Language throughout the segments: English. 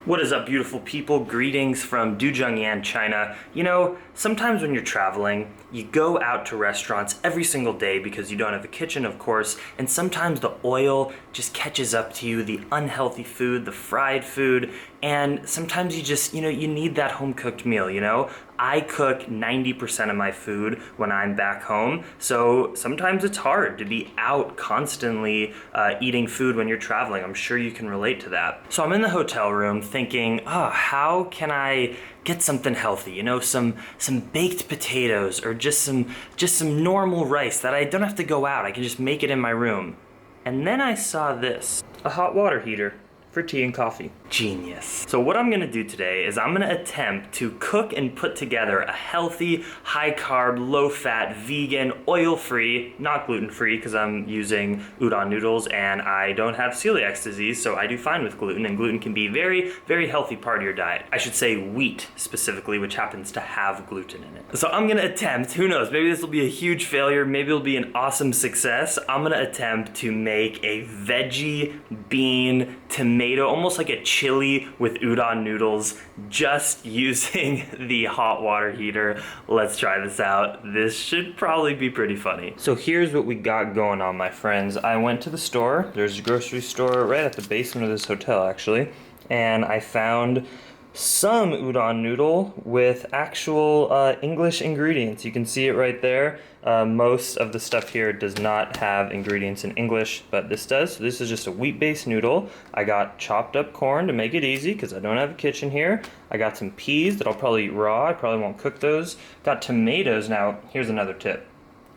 What is up, beautiful people? Greetings from Duzhongyan, China. You know, sometimes when you're traveling, you go out to restaurants every single day because you don't have a kitchen, of course, and sometimes the oil just catches up to you, the unhealthy food, the fried food, and sometimes you just, you need that home-cooked meal, I cook 90% of my food when I'm back home, so sometimes it's hard to be out constantly eating food when you're traveling. I'm sure you can relate to that. So I'm in the hotel room thinking, how can I get something healthy? Some baked potatoes or just some normal rice that I don't have to go out. I can just make it in my room. And then I saw this, a hot water heater for tea and coffee. Genius. So what I'm gonna do today is I'm gonna attempt to cook and put together a healthy, high carb, low fat, vegan, oil free, not gluten free because I'm using udon noodles and I don't have celiac disease, so I do fine with gluten, and gluten can be a very, very healthy part of your diet. I should say wheat specifically, which happens to have gluten in it. So I'm gonna attempt, who knows, maybe this will be a huge failure, maybe it'll be an awesome success. I'm gonna attempt to make a veggie, bean, tomato, almost like a chili with udon noodles, just using the hot water heater. Let's try this out. This should probably be pretty funny. So here's what we got going on, my friends. I went to the store. There's a grocery store right at the basement of this hotel, actually, and I found some udon noodle with actual English ingredients. You can see it right there. Most of the stuff here does not have ingredients in English, but this does. So this is just a wheat-based noodle. I got chopped up corn to make it easy because I don't have a kitchen here. I got some peas that I'll probably eat raw. I probably won't cook those. Got tomatoes. Now, here's another tip.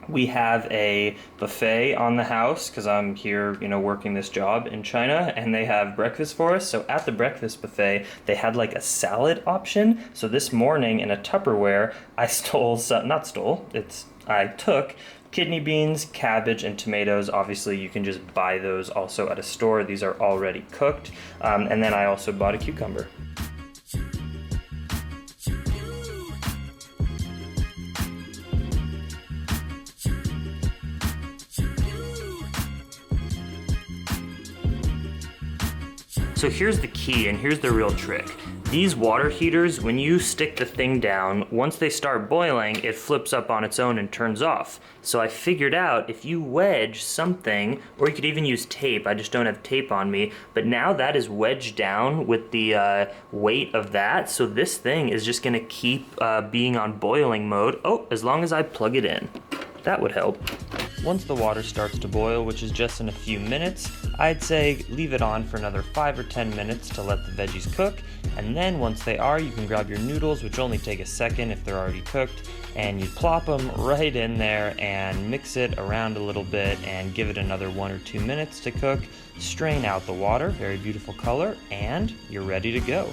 We have a buffet on the house because I'm here, working this job in China, and they have breakfast for us. So at the breakfast buffet, they had like a salad option. So this morning in a Tupperware, I took kidney beans, cabbage, and tomatoes. Obviously, you can just buy those also at a store. These are already cooked. And then I also bought a cucumber. So here's the key, and here's the real trick. These water heaters, when you stick the thing down, once they start boiling, it flips up on its own and turns off. So I figured out if you wedge something, or you could even use tape, I just don't have tape on me, but now that is wedged down with the weight of that, so this thing is just gonna keep being on boiling mode, as long as I plug it in. That would help. Once the water starts to boil, which is just in a few minutes, I'd say leave it on for another 5 or 10 minutes to let the veggies cook, and then once they are, you can grab your noodles, which only take a second if they're already cooked, and you plop them right in there and mix it around a little bit and give it another 1 or 2 minutes to cook. Strain out the water, very beautiful color, and you're ready to go.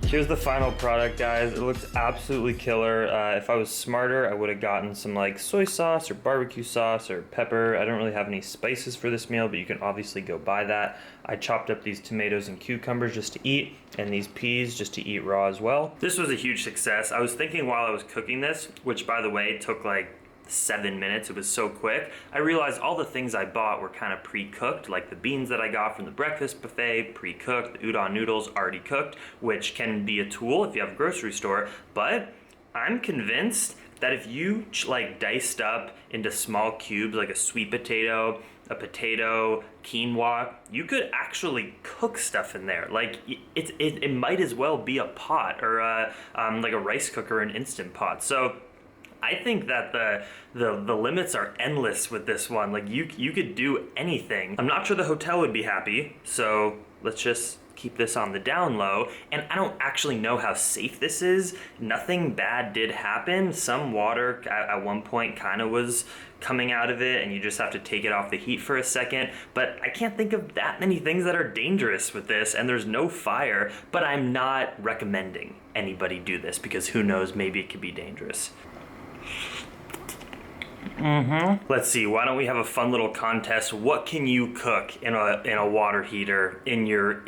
Here's the final product, guys. It looks absolutely killer. If I was smarter, I would have gotten some like soy sauce or barbecue sauce or pepper. I don't really have any spices for this meal, but you can obviously go buy that. I chopped up these tomatoes and cucumbers just to eat, and these peas just to eat raw as well. This was a huge success. I was thinking while I was cooking this, which by the way took like 7 minutes, it was so quick, I realized all the things I bought were kind of pre-cooked, like the beans that I got from the breakfast buffet, pre-cooked, the udon noodles already cooked, which can be a tool if you have a grocery store, but I'm convinced that if you like diced up into small cubes like a sweet potato, a potato, quinoa, you could actually cook stuff in there. Like it might as well be a pot or like a rice cooker, an Instant Pot. So I think that the limits are endless with this one. Like you could do anything. I'm not sure the hotel would be happy, so let's just keep this on the down low. And I don't actually know how safe this is. Nothing bad did happen. Some water at one point kind of was coming out of it, and you just have to take it off the heat for a second. But I can't think of that many things that are dangerous with this, and there's no fire, but I'm not recommending anybody do this because who knows, maybe it could be dangerous. Let's see, why don't we have a fun little contest? What can you cook in a water heater in your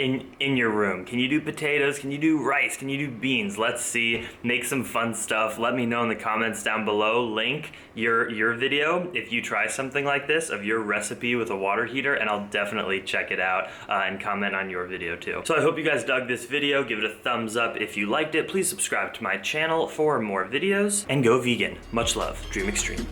room? Can you do potatoes? Can you do rice? Can you do beans? Let's see. Make some fun stuff. Let me know in the comments down below. Link your video if you try something like this of your recipe with a water heater, and I'll definitely check it out and comment on your video too. So I hope you guys dug this video. Give it a thumbs up if you liked it. Please subscribe to my channel for more videos, and go vegan. Much love. Dream Extreme.